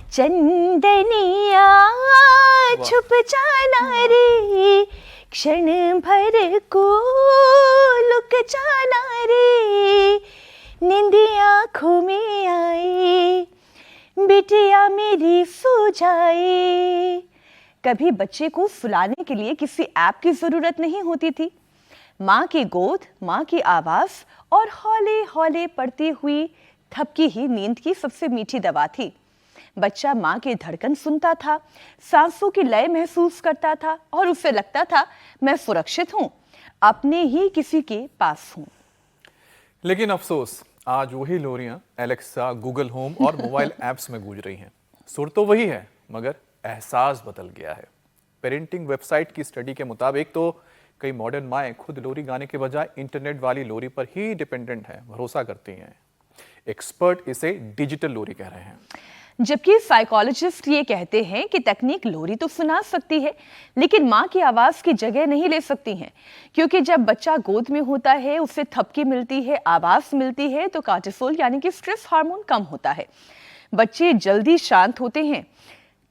चंदनिया छुप जाना रे, क्षण भर को लुक जाना रे, नींदिया आँखों में आए, बिटिया मेरी सो जाए। कभी बच्चे को सुलाने के लिए किसी ऐप की जरूरत नहीं होती थी। माँ की गोद, माँ की आवाज और हौले हौले पड़ती हुई थपकी ही नींद की सबसे मीठी दवा थी। बच्चा माँ की धड़कन सुनता था, सांसों की लय महसूस करता था और उसे लगता था मैं सुरक्षित हूँ, अपने ही किसी के पास हूँ। लेकिन अफसोस, आज वही लोरियां एलेक्सा, गूगल होम और मोबाइल ऐप्स में गूंज रही हैं। सुर तो वही है, मगर एहसास बदल गया है। पेरेंटिंग वेबसाइट की स्टडी के मुताबिक तो कई मॉडर्न माएँ खुद लोरी गाने के बजाय इंटरनेट वाली लोरी पर ही डिपेंडेंट हैं, भरोसा करती हैं। एक्सपर्ट इसे डिजिटल लोरी कह रहे हैं। जबकि साइकोलॉजिस्ट ये कहते हैं कि तकनीक लोरी तो सुना सकती है, लेकिन माँ की आवाज की जगह नहीं ले सकती हैं, क्योंकि जब बच्चा गोद में होता है, उसे थपकी मिलती है, आवाज मिलती है, तो कार्टिसोल यानी कि स्ट्रेस हार्मोन कम होता है। बच्चे जल्दी शांत होते हैं।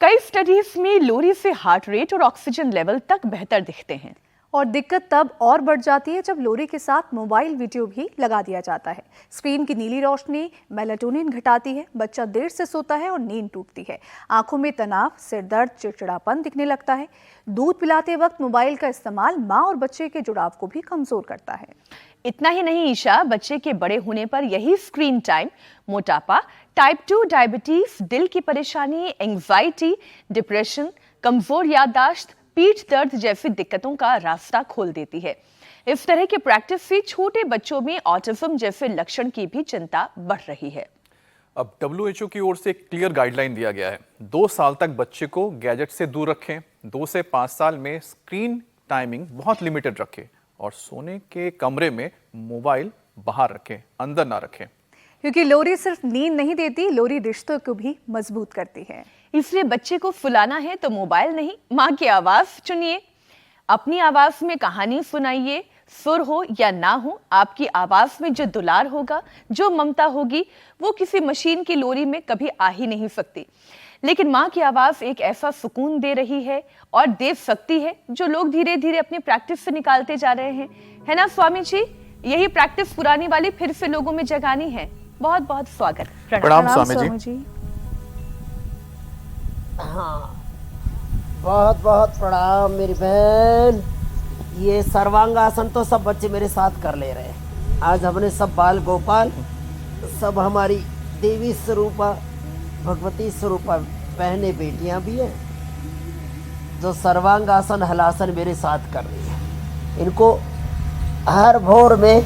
कई स्टडीज में लोरी से हार्ट रेट और ऑक्सीजन लेवल तक बेहतर दिखते हैं। और दिक्कत तब और बढ़ जाती है जब लोरी के साथ मोबाइल वीडियो भी लगा दिया जाता है। स्क्रीन की नीली रोशनी मेलाटोनिन घटाती है, बच्चा देर से सोता है और नींद टूटती है। आंखों में तनाव, सिर दर्द, चिड़चिड़ापन दिखने लगता है। दूध पिलाते वक्त मोबाइल का इस्तेमाल माँ और बच्चे के जुड़ाव को भी कमजोर करता है। इतना ही नहीं ईशा, बच्चे के बड़े होने पर यही स्क्रीन टाइम मोटापा, टाइप 2 डायबिटीज, दिल की परेशानी, एंजाइटी, डिप्रेशन, कमजोर याददाश्त, पीठ दर्द जैसी दिक्कतों का रास्ता खोल देती है। इस तरह की प्रैक्टिस से छोटे बच्चों में ऑटिज्म जैसे लक्षण की भी चिंता बढ़ रही है। अब WHO की ओर से एक क्लियर गाइडलाइन दिया गया है। 2 साल तक बच्चे को गैजेट से दूर रखें, 2 से 5 साल में स्क्रीन टाइमिंग बहुत लिमिटेड रखें और सोने के कमरे में मोबाइल बाहर रखें, अंदर ना रखें। क्योंकि लोरी सिर्फ नींद नहीं देती, लोरी रिश्तों को भी मजबूत करती है। इसलिए बच्चे को सुलाना है तो मोबाइल नहीं, माँ की आवाज चुनिए। अपनी आवाज में कहानी सुनाइए। सुर हो या ना हो, आपकी आवाज में जो दुलार होगा, जो ममता होगी, वो किसी मशीन की लोरी में कभी आ ही नहीं सकती। लेकिन माँ की आवाज एक ऐसा सुकून दे रही है और दे सकती है जो लोग धीरे धीरे अपनी प्रैक्टिस से निकालते जा रहे हैं, है ना स्वामी जी? यही प्रैक्टिस पुरानी वाली फिर से लोगों में जगानी है। बहुत बहुत स्वागत। प्रणाम स्वामी जी। हाँ, बहुत बहुत प्रणाम मेरी बहन। ये सर्वांगासन तो सब बच्चे मेरे साथ कर ले रहे हैं। आज हमने सब बाल गोपाल, सब हमारी देवी स्वरूपा, भगवती स्वरूपा बहनें बेटियां भी हैं जो सर्वांगासन हलासन मेरे साथ कर रही है। इनको हर भोर में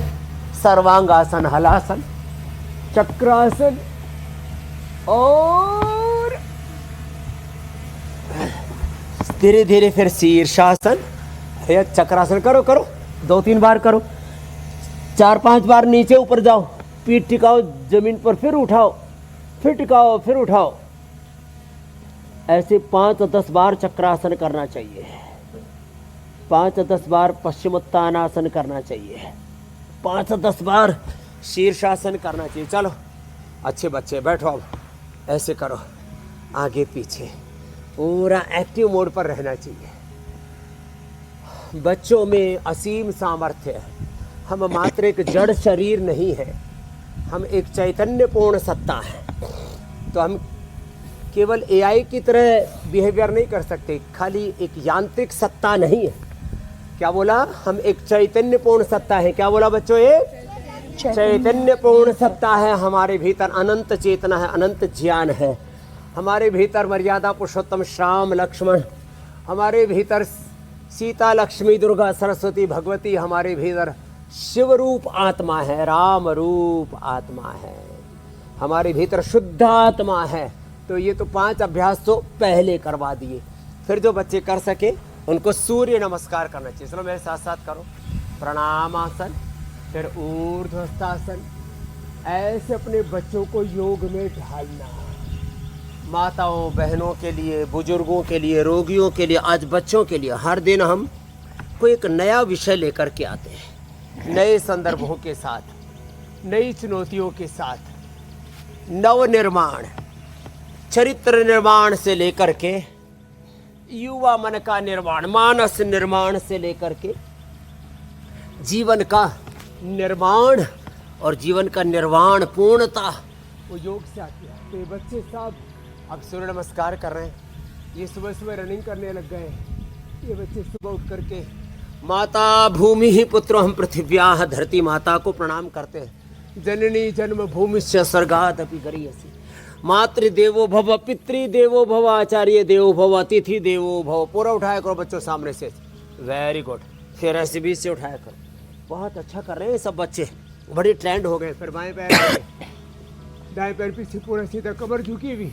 सर्वांगासन हलासन, चक्रासन और धीरे धीरे फिर शीर्षासन या चक्रासन करो 2-3 बार करो, 4-5 बार नीचे ऊपर जाओ, पीठ टिकाओ जमीन पर, फिर उठाओ, फिर टिकाओ, फिर उठाओ। ऐसे 5-10 बार चक्रासन करना चाहिए। 5-10 बार पश्चिमोत्तानासन करना चाहिए। 5-10 बार शीर्षासन करना चाहिए। चलो अच्छे बच्चे बैठो, अब ऐसे करो, आगे पीछे, पूरा एक्टिव मोड पर रहना चाहिए। बच्चों में असीम सामर्थ्य है। हम मात्र एक जड़ शरीर नहीं है, हम एक चैतन्यपूर्ण सत्ता है। तो हम केवल एआई की तरह बिहेवियर नहीं कर सकते, खाली एक यांत्रिक सत्ता नहीं है। क्या बोला? हम एक चैतन्यपूर्ण सत्ता है। क्या बोला बच्चों? एक चैतन्यपूर्ण सत्ता है। हमारे भीतर अनंत चेतना है, अनंत ज्ञान है। हमारे भीतर मर्यादा पुरुषोत्तम श्याम लक्ष्मण, हमारे भीतर सीता लक्ष्मी दुर्गा सरस्वती भगवती, हमारे भीतर शिव रूप आत्मा है, राम रूप आत्मा है, हमारे भीतर शुद्ध आत्मा है। तो ये तो 5 अभ्यास तो पहले करवा दिए। फिर जो बच्चे कर सके उनको सूर्य नमस्कार करना चाहिए। चलो मेरे साथ साथ करो। प्रणामासन, फिर ऊर्ध्वस्तासन। ऐसे अपने बच्चों को योग में ढालना। माताओं बहनों के लिए, बुजुर्गों के लिए, रोगियों के लिए, आज बच्चों के लिए हर दिन हम कोई एक नया विषय लेकर के आते हैं, नए संदर्भों के साथ, नई चुनौतियों के साथ, नव निर्माण। चरित्र निर्माण से लेकर के युवा मन का निर्माण, मानस निर्माण से लेकर के जीवन का निर्माण और जीवन का निर्वाण पूर्णता वो योग से आती है। तो ये बच्चे सब अब सूर्य नमस्कार कर रहे हैं, ये सुबह सुबह रनिंग करने लग गए हैं। ये बच्चे सुबह उठ करके माता भूमि ही पुत्रो हम पृथिव्याः, धरती माता को प्रणाम करते हैं। जननी जन्म भूमिश्च स्वर्गात् अपि गरीयसी, मातृदेवो भव, पितृदेवो भव, आचार्य देवो भव, अतिथि देवो भव। पूरा उठाया करो बच्चों सामने से, वेरी गुड। फिर ऐसे बीच से उठाया करो, बहुत अच्छा कर रहे हैं सब बच्चे, बड़ी ट्रेंड हो गए। फिर बाएं पैर आगे, दाएं पैर पीछे पूरा सीधा, कमर झुकी हुई,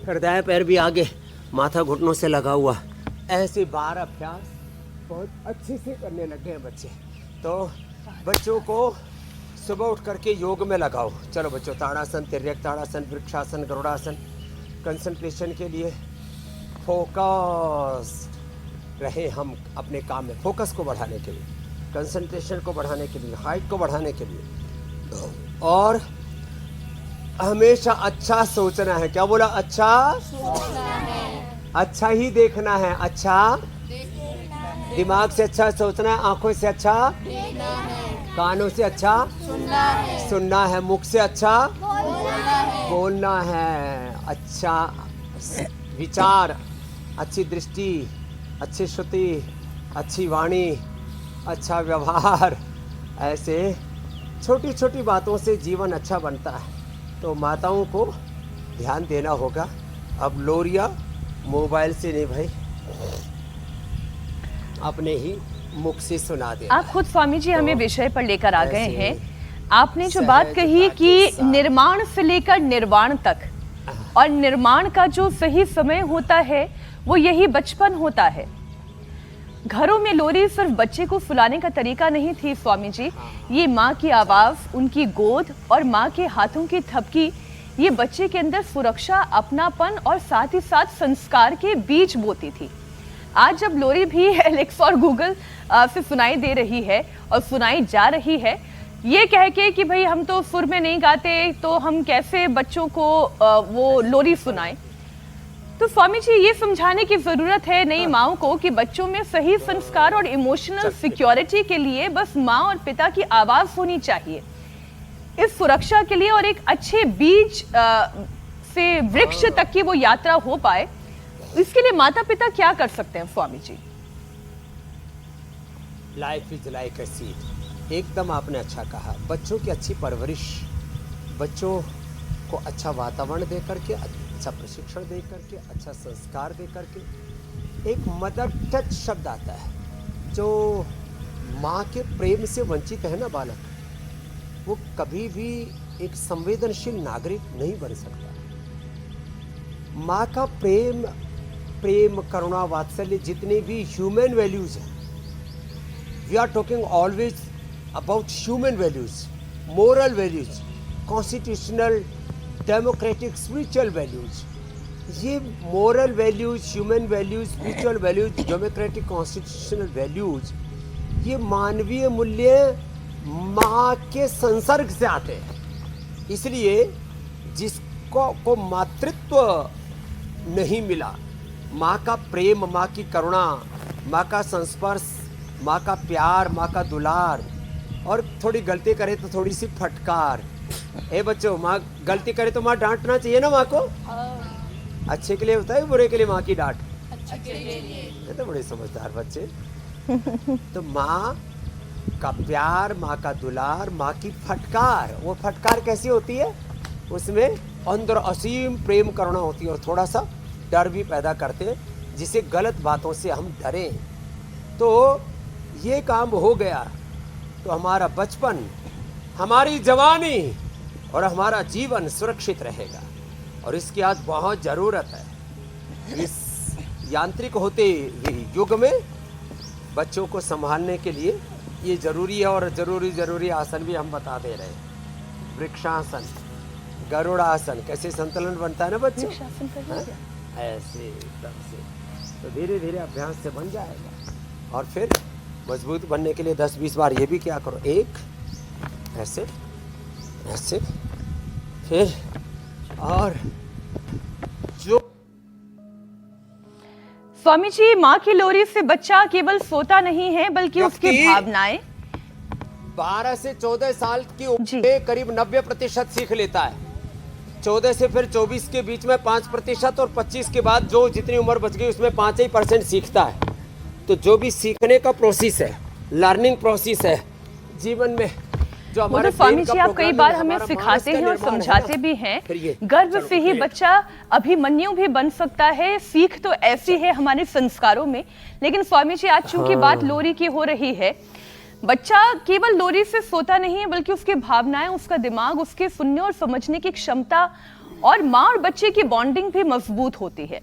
फिर दाएं पैर भी आगे, माथा घुटनों से लगा हुआ। ऐसे 12 अभ्यास बहुत अच्छे से करने लग गए हैं बच्चे। तो बच्चों को सुबह उठ करके योग में लगाओ। चलो बच्चों, ताड़ासन, तिर्यक ताड़ासन, वृक्षासन, गरुड़ासन, कंसंट्रेशन के लिए फोकस रहे हम अपने काम में, फोकस को बढ़ाने के लिए, कंसंट्रेशन को बढ़ाने के लिए, हाइट को बढ़ाने के लिए। और हमेशा अच्छा सोचना है। क्या बोला? अच्छा सोचना है, अच्छा ही देखना है, अच्छा दिमाग से अच्छा सोचना है, आंखों से अच्छा देखना है, कानों से अच्छा सुनना है, मुख से अच्छा बोलना है, अच्छा विचार, अच्छी दृष्टि, अच्छी श्रुति, अच्छी वाणी, अच्छा व्यवहार। ऐसे छोटी छोटी बातों से जीवन अच्छा बनता है। तो माताओं को ध्यान देना होगा। अब लोरिया मोबाइल से नहीं भाई, अपने ही मुख से सुना दे। आप खुद स्वामी जी हमें विषय पर लेकर आ गए ऐसे हैं। आपने जो बात कही कि निर्माण से लेकर निर्वाण तक, और निर्माण का जो सही समय होता है वो यही बचपन होता है। घरों में लोरी सिर्फ बच्चे को सुलाने का तरीका नहीं थी स्वामी जी, ये माँ की आवाज़, उनकी गोद और माँ के हाथों की थपकी, ये बच्चे के अंदर सुरक्षा, अपनापन और साथ ही साथ संस्कार के बीज बोती थी। आज जब लोरी भी एलेक्सा और गूगल से सुनाई दे रही है और सुनाई जा रही है, ये कह के कि भाई हम तो सुर में नहीं गाते, तो हम कैसे बच्चों को वो लोरी सुनाएं। तो स्वामी जी ये समझाने की जरूरत है नई माओं को कि बच्चों में सही संस्कार और इमोशनल सिक्योरिटी के लिए बस माँ और पिता की आवाज होनी चाहिए, इस सुरक्षा के लिए, और एक अच्छे बीज से वृक्ष तक की वो यात्रा हो पाए, इसके लिए माता पिता क्या कर सकते हैं Swami ji? Life is like a seed. एकदम आपने अच्छा कहा। बच्चों की अच्छी परवरिश, बच्चों को अच्छा वातावरण दे करके, अच्छा प्रशिक्षण दे करके, अच्छा संस्कार दे करके। एक मदर टच शब्द आता है, जो माँ के प्रेम से वंचित है ना बालक, वो कभी भी एक संवेदनशील नागरिक नहीं बन सकता। माँ का प्रेम, करुणा, वात्सल्य, जितने भी ह्यूमन वैल्यूज हैं, we are talking always about human values, moral values, constitutional, democratic, spiritual values. ये moral values, human values, spiritual values, democratic, constitutional values, ये मानवीय मूल्य माँ के संसर्ग से आते हैं। इसलिए जिसको मातृत्व नहीं मिला, माँ का प्रेम, माँ की करुणा, माँ का संस्पर्श, माँ का प्यार, माँ का दुलार, और थोड़ी गलती करे तो थोड़ी सी फटकार। ए बच्चों, माँ गलती करे तो माँ डांटना चाहिए ना माँ को। अच्छे के लिए होता है, बुरे के लिए माँ की डांट? अच्छे के लिए। ये तो बड़े समझदार बच्चे। तो माँ का प्यार, माँ का दुलार, माँ की फटकार, वो फटकार कैसी होती है? उसमें अंदर असीम प्रेम करुणा होती है, और थोड़ा सा डर भी पैदा करते हैं, जिसे गलत बातों से हम डरें। तो ये काम हो गया तो हमारा बचपन, हमारी जवानी और हमारा जीवन सुरक्षित रहेगा। और इसकी आज बहुत ज़रूरत है। इस यांत्रिक होते युग में बच्चों को संभालने के लिए ये ज़रूरी है। और ज़रूरी आसन भी हम बता दे रहे हैं। वृक्षासन, गरुड़ासन, कैसे संतुलन बनता है ना बच्चे, ऐसे एकदम से। तो धीरे धीरे अभ्यास से बन जाएगा। और फिर मजबूत बनने के लिए 10-20 बार ये भी क्या करो, एक ऐसे ऐसे, फिर और स्वामी जी, माँ की लोरी से बच्चा केवल सोता नहीं है बल्कि उसकी जबकि भावनाएं 12 से 14 साल की उम्र जी। में करीब 90% सीख लेता है। 14 से फिर 24 के बीच में 5% और 25 के बाद जो जितनी उम्र बच गई उसमें 5% सीखता है। तो जो भी सीखने का प्रोसेस है, लर्निंग प्रोसेस है जीवन में, जो वो हमारे तो स्वामी brain का जी आप कई program बार है, हमें हमारा सिखाते मानस का हैं और निर्माण है समझाते ना। भी हैं। फिर ये, गर्भ चलो, से ही फिर। बच्चा अभिमन्यु भी बन सकता है। सीख तो ऐसी है हमारे संस्कारों में। लेकिन स्वामी जी, आज चूंकि बात लोरी की हो रही है, बच्चा केवल लोरी से सोता नहीं है बल्कि उसकी भावनाएं, उसका दिमाग, उसके सुनने और समझने की क्षमता और माँ और बच्चे की बॉन्डिंग भी मजबूत होती है।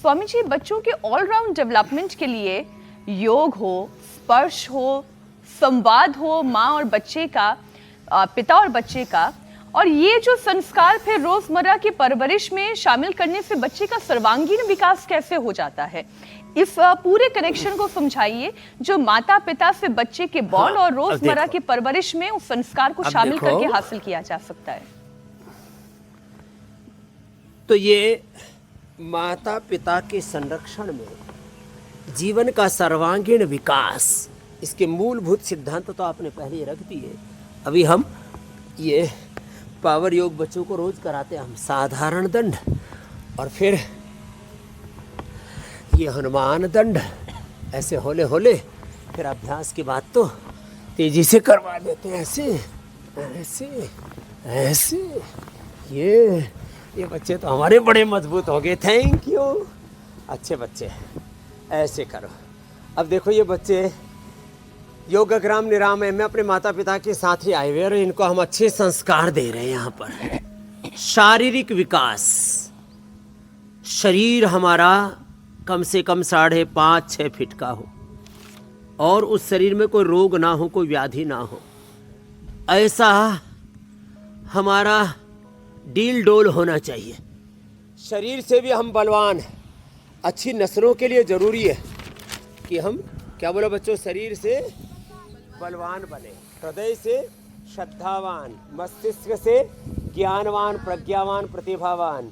स्वामी जी, बच्चों के ऑलराउंड डेवलपमेंट के लिए योग हो, स्पर्श हो, संवाद हो माँ और बच्चे का, पिता और बच्चे का, और ये जो संस्कार फिर रोजमर्रा की परवरिश में शामिल करने से बच्चे का सर्वांगीण विकास कैसे हो जाता है, इस पूरे कनेक्शन को समझाइए जो माता पिता से बच्चे के बॉन्ड और रोजमर्रा की परवरिश में उस संस्कार को अब शामिल देखो, करके हासिल किया जा सकता है। तो ये माता पिता के संरक्षण में जीवन का सर्वांगीण विकास, इसके मूलभूत सिद्धांत तो आपने पहले ही रख दिए। अभी हम ये पावर योग बच्चों को रोज कराते हैं हम, साधारण दंड और फिर ये हनुमान दंड, ऐसे होले होले, फिर अभ्यास की बात तो तेजी से करवा देते हैं, ऐसे ऐसे ऐसे। ये बच्चे तो हमारे बड़े मजबूत हो गए, थैंक यू, अच्छे बच्चे, ऐसे करो। अब देखो ये बच्चे योगग्राम निराम में अपने माता पिता के साथ ही आए हुए और इनको हम अच्छे संस्कार दे रहे हैं। यहाँ पर शारीरिक विकास, शरीर हमारा कम से कम 5.5-6 फीट का हो और उस शरीर में कोई रोग ना हो, कोई व्याधि ना हो, ऐसा हमारा डील डोल होना चाहिए। शरीर से भी हम बलवान हैं। अच्छी नस्लों के लिए जरूरी है कि हम, क्या बोलो बच्चों, शरीर से बलवान बने, हृदय से श्रद्धावान, मस्तिष्क से ज्ञानवान, प्रज्ञावान, प्रतिभावान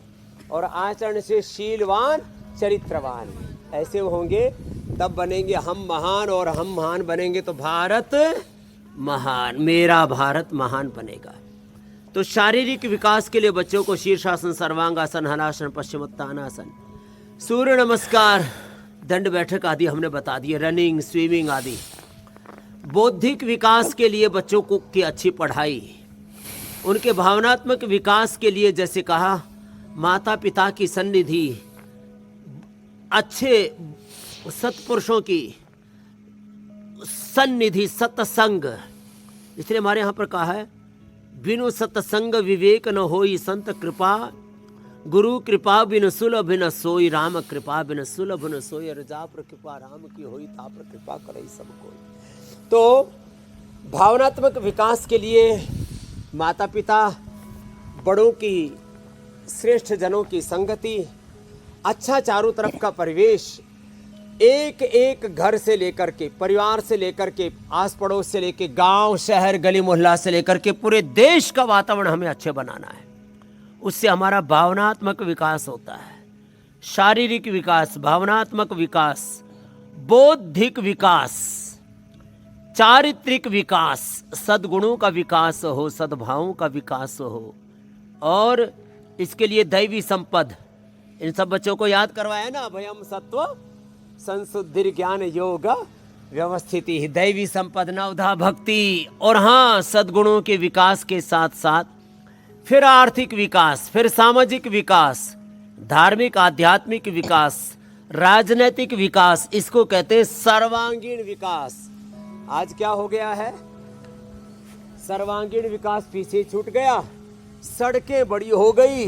और आचरण से शीलवान, चरित्रवान। ऐसे होंगे तब बनेंगे हम महान, और हम महान बनेंगे तो भारत महान, मेरा भारत महान बनेगा। तो शारीरिक विकास के लिए बच्चों को शीर्षासन, सर्वांगासन, हलासन, पश्चिमोत्तानासन, सूर्य नमस्कार, दंड बैठक आदि हमने बता दिए, रनिंग, स्विमिंग आदि। बौद्धिक विकास के लिए बच्चों को की अच्छी पढ़ाई, उनके भावनात्मक विकास के लिए जैसे कहा माता पिता की सन्निधि, अच्छे सत्पुरुषों की सन्निधि, सत्संग। इसलिए हमारे यहाँ पर कहा है, बिनु सत्संग विवेक न होई, संत कृपा गुरु कृपा बिन सुलभ न सोई, राम कृपा बिन सुलभ न सोई, रजा पर कृपा राम की होई, ता पर कृपा करे सब कोई। तो भावनात्मक विकास के लिए माता पिता, बड़ों की, श्रेष्ठ जनों की संगति, अच्छा चारों तरफ का परिवेश, एक एक घर से लेकर के, परिवार से लेकर के, आस पड़ोस से लेकर गांव, शहर, गली मोहल्ला से लेकर के पूरे देश का वातावरण हमें अच्छे बनाना है। उससे हमारा भावनात्मक विकास होता है, शारीरिक विकास, भावनात्मक विकास, बौद्धिक विकास, चारित्रिक विकास, सद्गुणों का विकास हो, सद्भावों का विकास हो, और इसके लिए दैवी संपद। इन सब बच्चों को याद करवाया ना, भयम सत्व संशुद्धि ज्ञान योग व्यवस्थिति, दैवी संपद, नवधा भक्ति, और हाँ सद्गुणों के विकास के साथ साथ फिर आर्थिक विकास, फिर सामाजिक विकास, धार्मिक आध्यात्मिक विकास, राजनैतिक विकास, इसको कहते हैं सर्वांगीण विकास। आज क्या हो गया है, सर्वांगीण विकास पीछे छूट गया। सड़कें बड़ी हो गई,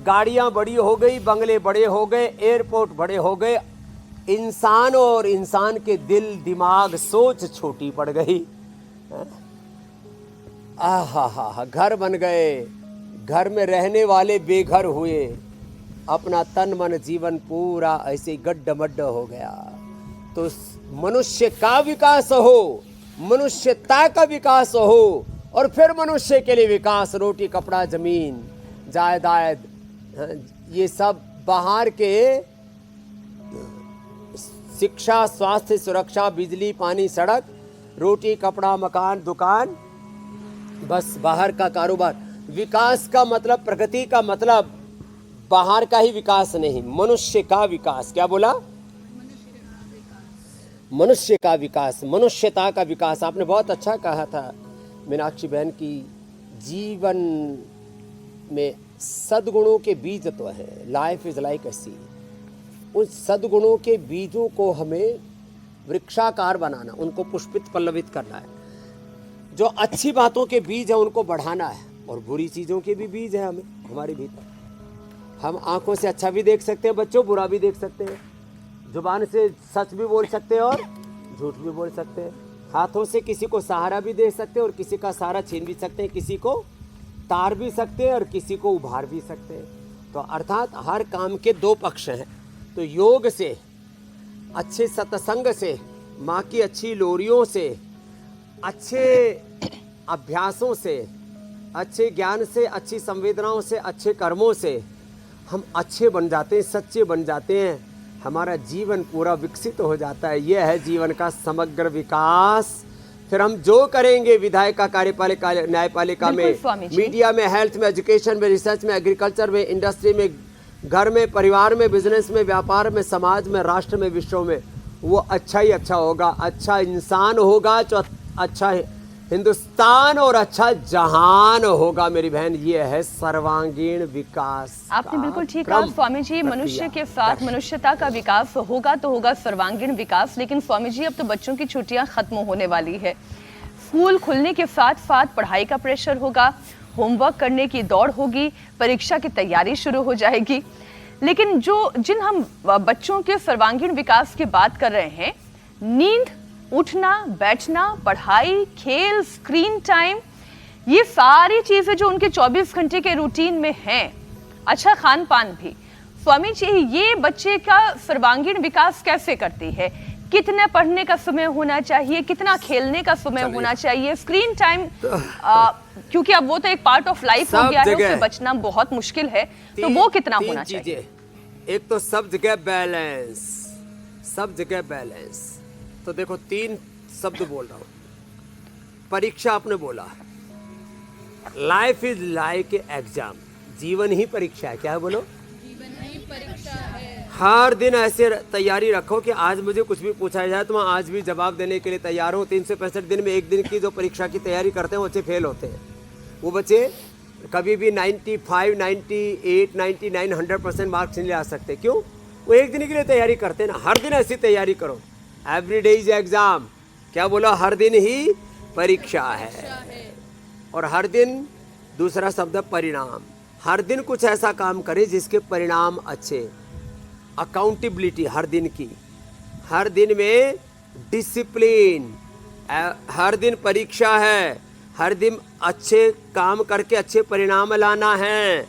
गाड़ियां बड़ी हो गई, बंगले बड़े हो गए, एयरपोर्ट बड़े हो गए, इंसान और इंसान के दिल, दिमाग, सोच छोटी पड़ गई। आहा, घर बन गए, घर में रहने वाले बेघर हुए, अपना तन मन जीवन पूरा ऐसे गड्ढमड्ढ हो गया। तो मनुष्य का विकास हो, मनुष्यता का विकास हो, और फिर मनुष्य के लिए विकास, रोटी कपड़ा जमीन जायदाद, ये सब बाहर के शिक्षा, स्वास्थ्य, सुरक्षा, बिजली, पानी, सड़क, रोटी, कपड़ा, मकान, दुकान, बस बाहर का कारोबार। विकास का मतलब, प्रगति का मतलब बाहर का ही विकास नहीं, मनुष्य का विकास। क्या बोला? मनुष्य का विकास, मनुष्यता का विकास। आपने बहुत अच्छा कहा था मीनाक्षी बहन की जीवन में सद्गुणों के बीज तो है। Life is like a seed. उन सद्गुणों के बीजों को हमें वृक्षाकार बनाना, उनको पुष्पित पल्लवित करना है। जो अच्छी बातों के बीज है उनको बढ़ाना है, और बुरी चीज़ों के भी बीज है हमें हमारे भीतर। हम आंखों से अच्छा भी देख सकते हैं बच्चों, बुरा भी देख सकते हैं। जुबान से सच भी बोल सकते हैं और झूठ भी बोल सकते हैं। हाथों से किसी को सहारा भी दे सकते हैं और किसी का सहारा छीन भी सकते हैं। किसी को तार भी सकते हैं और किसी को उभार भी सकते हैं। तो अर्थात हर काम के दो पक्ष हैं। तो योग से, अच्छे सत्संग से, माँ की अच्छी लोरियों से, अच्छे अभ्यासों से, अच्छे ज्ञान से, अच्छी संवेदनाओं से, अच्छे कर्मों से हम अच्छे बन जाते हैं, सच्चे बन जाते हैं। हमारा जीवन पूरा विकसित हो जाता है। यह है जीवन का समग्र विकास। फिर हम जो करेंगे विधायिका, कार्यपालिका, न्यायपालिका में, मीडिया में, हेल्थ में, एजुकेशन में, रिसर्च में, एग्रीकल्चर में, इंडस्ट्री में, घर में, परिवार में, बिजनेस में, व्यापार में, समाज में, राष्ट्र में, विश्व में, वो अच्छा ही अच्छा होगा। अच्छा इंसान होगा तो अच्छा हिंदुस्तान और अच्छा जहान होगा। मेरी बहन, ये है सर्वांगीण विकास। आपने बिल्कुल ठीक कहा स्वामी जी। मनुष्य के साथ मनुष्यता का विकास होगा तो होगा सर्वांगीण विकास। लेकिन स्वामी जी, अब तो बच्चों की छुट्टियां खत्म होने वाली है। स्कूल खुलने के साथ साथ पढ़ाई का प्रेशर होगा, होमवर्क करने की दौड़ होगी, परीक्षा की तैयारी शुरू हो जाएगी। लेकिन जिन हम बच्चों के सर्वांगीण विकास की बात कर रहे हैं, नींद, उठना, बैठना, पढ़ाई, खेल, स्क्रीन टाइम, ये सारी चीजें जो उनके 24 घंटे के रूटीन में हैं, अच्छा खान पान भी, स्वामी जी ये बच्चे का सर्वांगीण विकास कैसे करती है? कितने पढ़ने का समय होना चाहिए, कितना खेलने का समय होना चाहिए, स्क्रीन टाइम, क्योंकि अब वो तो एक पार्ट ऑफ लाइफ हो गया है, उससे बचना बहुत मुश्किल है, तो वो कितना होना चाहिए? एक तो सब जगह बैलेंस, सब जगह बैलेंस। तो देखो, 3 शब्द बोल रहा हूं। परीक्षा आपने बोला, लाइफ इज लाइक एग्जाम। जीवन ही परीक्षा है। क्या है बोलो? जीवन ही परीक्षा है। हर दिन ऐसे तैयारी रखो कि आज मुझे कुछ भी पूछा जाए तो मैं आज भी जवाब देने के लिए तैयार हूँ। 365 दिन में एक दिन की जो परीक्षा की तैयारी करते हैं वो बच्चे फेल होते हैं। वो बच्चे कभी भी 95, 98, 99, 100% मार्क्स नहीं ला सकते। क्यों? वो एक दिन के लिए तैयारी करते हैं ना। हर दिन ऐसी तैयारी करो। Every day is exam. क्या बोला? हर दिन ही परीक्षा है। और हर दिन, दूसरा शब्द परिणाम। हर दिन कुछ ऐसा काम करे जिसके परिणाम अच्छे। अकाउंटेबिलिटी हर दिन की, हर दिन में डिसिप्लिन। हर दिन परीक्षा है, हर दिन अच्छे काम करके अच्छे परिणाम लाना है।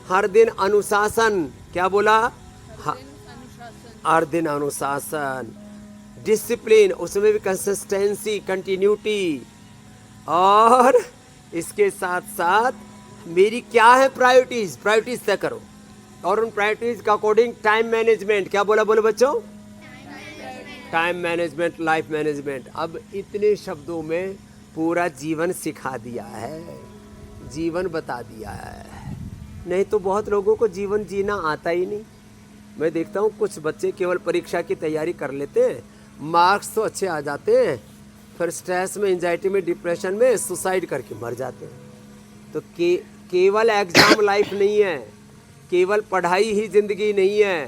हर दिन अनुशासन। क्या बोला? हर दिन अनुशासन, डिसिप्लिन, उसमें भी कंसिस्टेंसी, कंटिन्यूटी। और इसके साथ साथ मेरी क्या है प्रायोरिटीज, प्रायोरिटीज तय करो। और उन प्रायोरिटीज का अकॉर्डिंग टाइम मैनेजमेंट। क्या बोला बोलो बच्चों? Time management, life management. अब इतने शब्दों में पूरा जीवन सिखा दिया है, जीवन बता दिया है। नहीं तो बहुत लोगों को जीवन जीना आता ही नहीं। मैं देखता हूँ कुछ बच्चे केवल परीक्षा की तैयारी कर लेते हैं, मार्क्स तो अच्छे आ जाते हैं, फिर स्ट्रेस में, एंजाइटी में, डिप्रेशन में सुसाइड करके मर जाते हैं। तो केवल एग्जाम लाइफ नहीं है, केवल पढ़ाई ही ज़िंदगी नहीं है,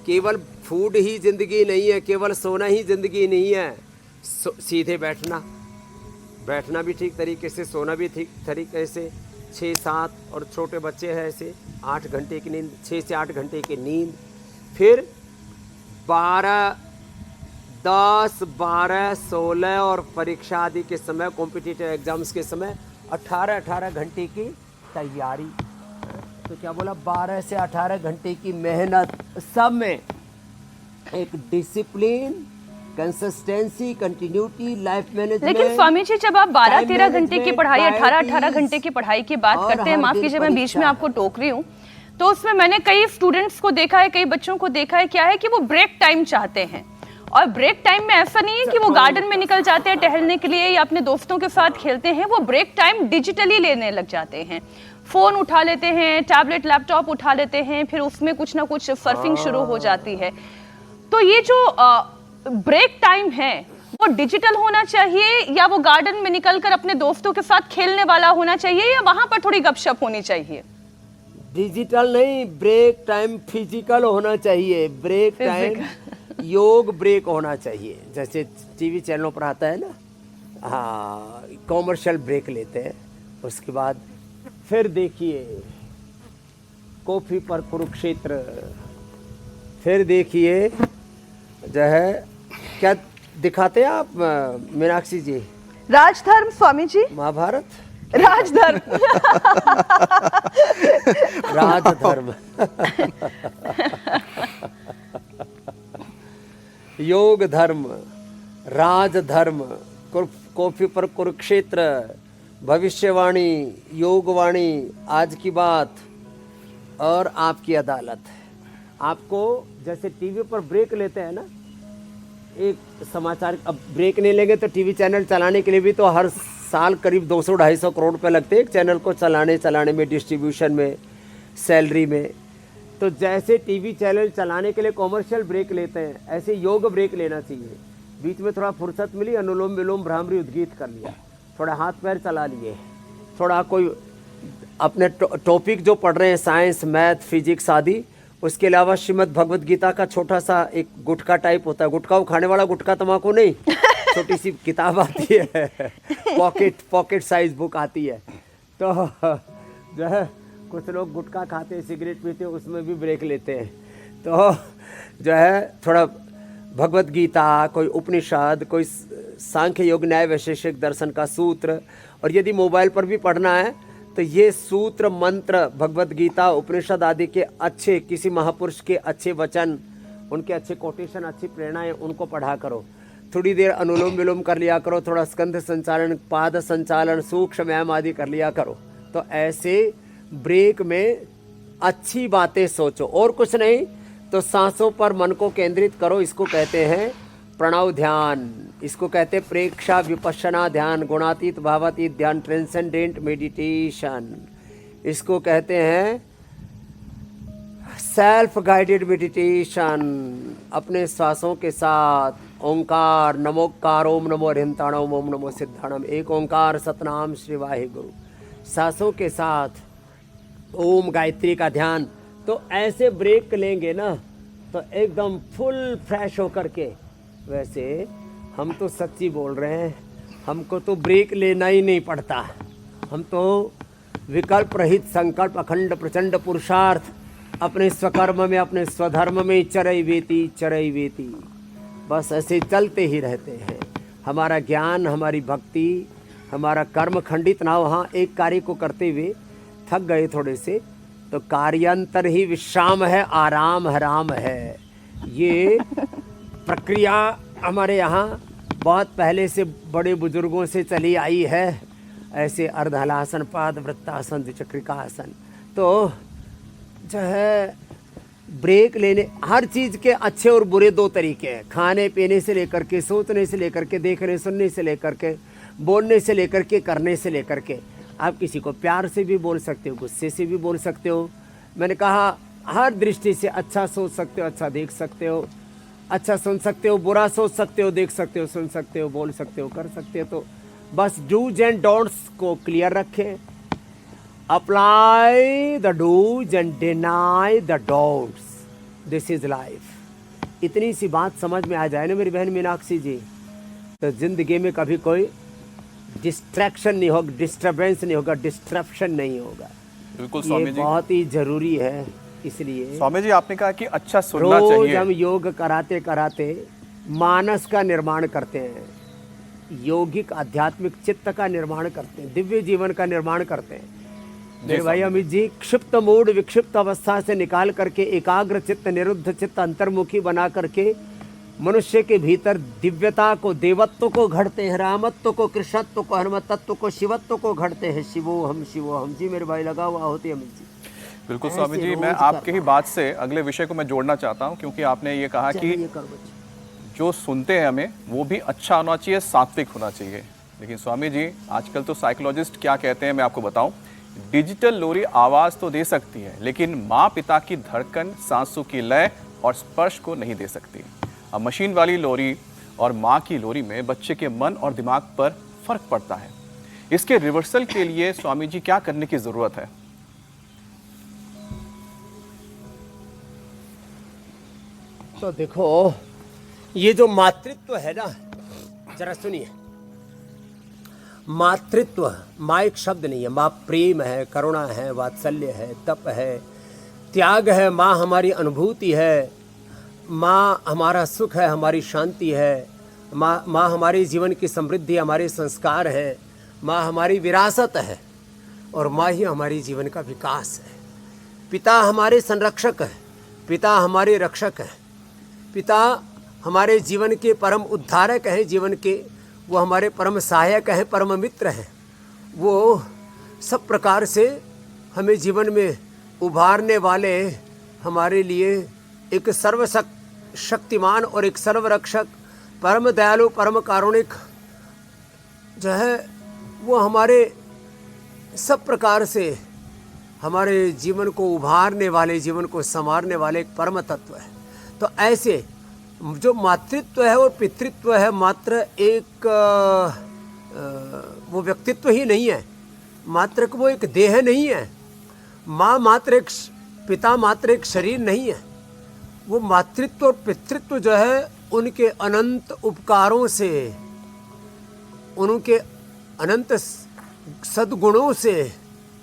केवल फूड ही ज़िंदगी नहीं है, केवल सोना ही ज़िंदगी नहीं है। सीधे बैठना भी ठीक तरीके से, सोना भी ठीक तरीके से। 6-7 और छोटे बच्चे हैं ऐसे 8 घंटे की नींद, 6 से 8 घंटे की नींद। फिर 12, 10, 12, 16 और परीक्षा आदि के समय, कॉम्पिटिटिव एग्जाम्स के समय 18 घंटे की तैयारी। तो क्या बोला? 12 से 18 घंटे की मेहनत। सब में एक discipline, consistency, continuity, life management. लेकिन स्वामी जी, जब आप 12-13 घंटे की पढ़ाई, 18 घंटे की पढ़ाई की बात करते हैं, माफ कीजिए मैं बीच में आपको टोक रही हूँ, तो उसमें मैंने कई स्टूडेंट्स को देखा है, कई बच्चों को देखा है, क्या है कि वो ब्रेक टाइम चाहते हैं। और ब्रेक टाइम में ऐसा नहीं है कि वो गार्डन में निकल जाते हैं टहलने के लिए या अपने दोस्तों के साथ खेलते हैं, वो ब्रेक टाइम डिजिटली लेने लग जाते हैं। फोन उठा लेते हैं, टैबलेट लैपटॉप उठा लेते हैं, फिर उसमें कुछ ना कुछ सर्फिंग शुरू हो जाती है। तो ये जो ब्रेक टाइम है वो डिजिटल होना चाहिए या वो गार्डन में निकलकर अपने दोस्तों के साथ खेलने वाला होना चाहिए या वहां पर थोड़ी गपशप होनी चाहिए? डिजिटल नहीं, ब्रेक टाइम फिजिकल होना चाहिए। ब्रेक टाइम योग ब्रेक होना चाहिए, जैसे टीवी चैनलों पर आता है ना, हाँ, कॉमर्शियल ब्रेक लेते हैं, उसके बाद फिर देखिए कॉफी पर कुरुक्षेत्र, फिर देखिए जो है क्या दिखाते हैं आप मीनाक्षी जी? राजधर्म स्वामी जी। महाभारत राजधर्म। राजधर्म। योग धर्म, राजधर्म, कॉफी पर कुरुक्षेत्र, भविष्यवाणी, योगवाणी, आज की बात और आपकी अदालत। आपको जैसे टीवी पर ब्रेक लेते हैं ना, एक समाचार, अब ब्रेक नहीं लेंगे तो टीवी चैनल चलाने के लिए भी तो हर साल करीब 200-250 करोड़ रुपए लगते हैं एक चैनल को चलाने में, डिस्ट्रीब्यूशन में, सैलरी में। तो जैसे टीवी चैनल चलाने के लिए कॉमर्शियल ब्रेक लेते हैं, ऐसे योग ब्रेक लेना चाहिए। बीच में थोड़ा फुर्सत मिली, अनुलोम विलोम भ्रामरी उद्गीत कर लिया, थोड़ा हाथ पैर चला लिए, थोड़ा कोई अपने टॉपिक जो पढ़ रहे हैं, साइंस, मैथ, फिजिक्स आदि, उसके अलावा श्रीमद् भगवत गीता का छोटा सा एक गुटखा टाइप होता है, गुटखा वो खाने वाला गुटखा, तम्बाकू नहीं, छोटी सी किताब आती है, पॉकेट साइज बुक आती है। तो जो है कुछ लोग गुटखा खाते हैं, सिगरेट पीते हैं, उसमें भी ब्रेक लेते हैं। तो जो है थोड़ा भगवत गीता, कोई उपनिषद, कोई सांख्य योग न्याय वैशेषिक दर्शन का सूत्र, और यदि मोबाइल पर भी पढ़ना है तो ये सूत्र, मंत्र, भगवत गीता, उपनिषद आदि के अच्छे, किसी महापुरुष के अच्छे वचन, उनके अच्छे कोटेशन, अच्छी प्रेरणाएं, उनको पढ़ा करो। थोड़ी देर अनुलोम विलोम कर लिया करो, थोड़ा स्कंध संचालन, पाद संचालन, सूक्ष्म व्यायाम आदि कर लिया करो। तो ऐसे ब्रेक में अच्छी बातें सोचो, और कुछ नहीं तो सांसों पर मन को केंद्रित करो। इसको कहते हैं प्रणव ध्यान, इसको कहते हैं प्रेक्षा विपश्यना ध्यान, गुणातीत भावातीत ध्यान, ट्रांसेंडेंट मेडिटेशन, इसको कहते हैं सेल्फ गाइडेड मेडिटेशन। अपने श्वासों के साथ ओंकार, नमोकार, ओम नमो अरिहंताणम, ओम नमो सिद्धाणम, एक ओंकार सतनाम श्री वाहिगुरु, सांसों के साथ ओम गायत्री का ध्यान। तो ऐसे ब्रेक लेंगे ना तो एकदम फुल फ्रेश होकर के। वैसे हम तो सच्ची बोल रहे हैं, हमको तो ब्रेक लेना ही नहीं पड़ता, हम तो विकल्प रहित संकल्प अखंड प्रचंड पुरुषार्थ अपने स्वकर्म में, अपने स्वधर्म में चरई वेती, बस ऐसे चलते ही रहते हैं। हमारा ज्ञान, हमारी भक्ति, हमारा कर्म खंडित ना हो। हाँ, एक कार्य को करते हुए थक गए थोड़े से तो कार्यांतर ही विश्राम है, आराम हराम है। ये प्रक्रिया हमारे यहाँ बहुत पहले से बड़े बुजुर्गों से चली आई है। ऐसे अर्धहलासन, पाद वृत्तासन, द्विचक्रिकासन। तो जो है ब्रेक लेने, हर चीज़ के अच्छे और बुरे दो तरीके हैं। खाने पीने से लेकर के, सोचने से लेकर के, देखने सुनने से लेकर के, बोलने से लेकर के, करने से लेकर के। आप किसी को प्यार से भी बोल सकते हो, गुस्से से भी बोल सकते हो। मैंने कहा हर दृष्टि से अच्छा सोच सकते हो, अच्छा देख सकते हो, अच्छा सुन सकते हो, बुरा सोच सकते हो, देख सकते हो, सुन सकते हो, बोल सकते हो, कर सकते हो। तो बस डूज एंड डोंट्स को क्लियर रखें। Apply the dos and deny the don'ts, this is life. इतनी सी बात समझ में आ जाए ना मेरी बहन मीनाक्षी जी, तो जिंदगी में कभी कोई डिस्ट्रैक्शन नहीं होगा, डिस्टर्बेंस नहीं होगा, डिस्ट्रप्शन नहीं होगा। बिल्कुल स्वामी ये जी, बहुत ही जरूरी है। इसलिए स्वामी जी आपने कहा कि अच्छा सुनना रोज चाहिए। हम योग कराते कराते मानस का निर्माण करते हैं, यौगिक आध्यात्मिक चित्त का निर्माण करते हैं, दिव्य जीवन का निर्माण करते हैं। मेरे भाई अमित जी, क्षिप्त मूड विक्षिप्त अवस्था से निकाल करके एकाग्र चित्त, निरुद्ध चित्त, अंतर्मुखी बना करके मनुष्य के भीतर दिव्यता को, देवत्व को घड़ते हैं, रामत्व को, कृष्णत्व को, हनुमतत्व को, शिवत्व को घड़ते हैं। शिवो हम जी मेरे भाई लगा हुआ होती है अमित जी। बिल्कुल स्वामी जी, मैं आपके ही बात से अगले विषय को मैं जोड़ना चाहता हूँ, क्योंकि आपने ये कहा कि जो सुनते हैं हमें वो भी अच्छा होना चाहिए, सात्विक होना चाहिए। लेकिन स्वामी जी, आजकल तो साइकोलॉजिस्ट क्या कहते हैं मैं आपको बताऊं, डिजिटल लोरी आवाज़ तो दे सकती है लेकिन माँ पिता की धड़कन, सांसों की लय और स्पर्श को नहीं दे सकती। अब मशीन वाली लोरी और माँ की लोरी में बच्चे के मन और दिमाग पर फर्क पड़ता है। इसके रिवर्सल के लिए स्वामी जी क्या करने की जरूरत है? तो देखो, ये जो मातृत्व है ना, जरा सुनिए। मातृत्व, माँ एक शब्द नहीं है, माँ प्रेम है, करुणा है, वात्सल्य है, तप है, त्याग है। माँ हमारी अनुभूति है, माँ हमारा सुख है, हमारी शांति है। माँ हमारे जीवन की समृद्धि, हमारे संस्कार हैं। माँ हमारी विरासत है और माँ ही हमारी जीवन का विकास है। पिता हमारे संरक्षक है, पिता हमारे रक्षक है, पिता हमारे जीवन के परम उद्धारक हैं, जीवन के वो हमारे परम सहायक हैं, परम मित्र हैं। वो सब प्रकार से हमें जीवन में उभारने वाले, हमारे लिए एक सर्वशक्तिमान और एक सर्वरक्षक, परम दयालु, परम कारुणिक जो है, वो हमारे सब प्रकार से हमारे जीवन को उभारने वाले, जीवन को संवारने वाले एक परम तत्व है। तो ऐसे जो मातृत्व है और पितृत्व है, मात्र एक वो व्यक्तित्व ही नहीं है, मात्र वो एक देह नहीं है। माँ मात्र एक, पिता मात्र एक शरीर नहीं है। वो मातृत्व और पितृत्व जो है, उनके अनंत उपकारों से, उनके अनंत सद्गुणों से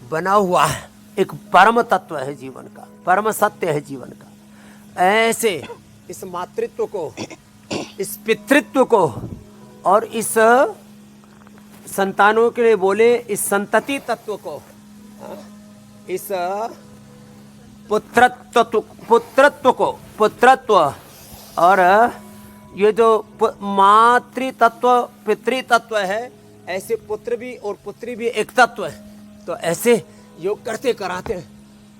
बना हुआ है एक परम तत्व है जीवन का, परम सत्य है जीवन का। ऐसे इस मातृत्व को, इस पितृत्व को और इस संतानों के लिए बोले इस संतति तत्व को, इस पुत्रत्व को, पुत्रत्व और ये जो मातृतत्व पितृतत्व है, ऐसे पुत्र भी और पुत्री भी एक तत्व है। तो ऐसे योग करते कराते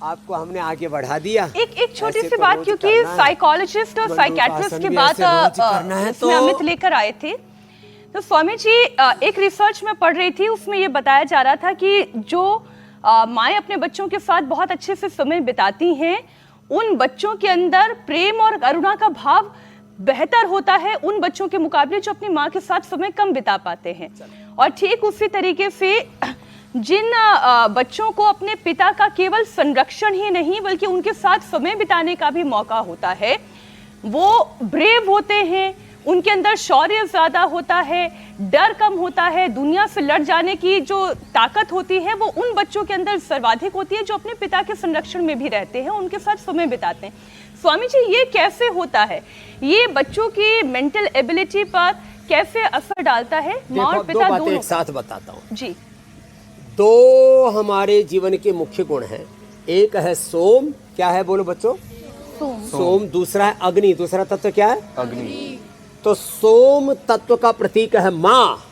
आपको हमने आगे बढ़ा दिया। एक छोटी सी बात, क्योंकि साइकोलॉजिस्ट और साइकियाट्रिस्ट की बात इसमें अमित लेकर आए थे। तो स्वामी जी, एक रिसर्च में पढ़ रही थी, उसमें ये बताया जा रहा था कि जो माएँ अपने बच्चों के साथ बहुत अच्छे से समय बिताती हैं, उन बच्चों के अंदर प्रेम और करुणा का भाव बेहतर होता है उन बच्चों के मुकाबले जो अपनी माँ के साथ समय कम बिता पाते हैं। और ठीक उसी तरीके से जिन बच्चों को अपने पिता का केवल संरक्षण ही नहीं बल्कि उनके साथ समय बिताने का भी मौका होता है, वो ब्रेव होते हैं, उनके अंदर शौर्य ज्यादा होता है, डर कम होता है, दुनिया से लड़ जाने की जो ताकत होती है वो उन बच्चों के अंदर सर्वाधिक होती है जो अपने पिता के संरक्षण में भी रहते हैं, उनके साथ समय बिताते हैं। स्वामी जी, ये कैसे होता है? ये बच्चों की मेंटल एबिलिटी पर कैसे असर डालता है? माँ और पिता दोनों एक साथ बताता हूँ जी। दो हमारे जीवन के मुख्य गुण हैं। एक है सोम, क्या है बोलो बच्चों? सोम। दूसरा है अग्नि। दूसरा तत्व क्या है? अग्नि। तो सोम तत्व का प्रतीक है माँ।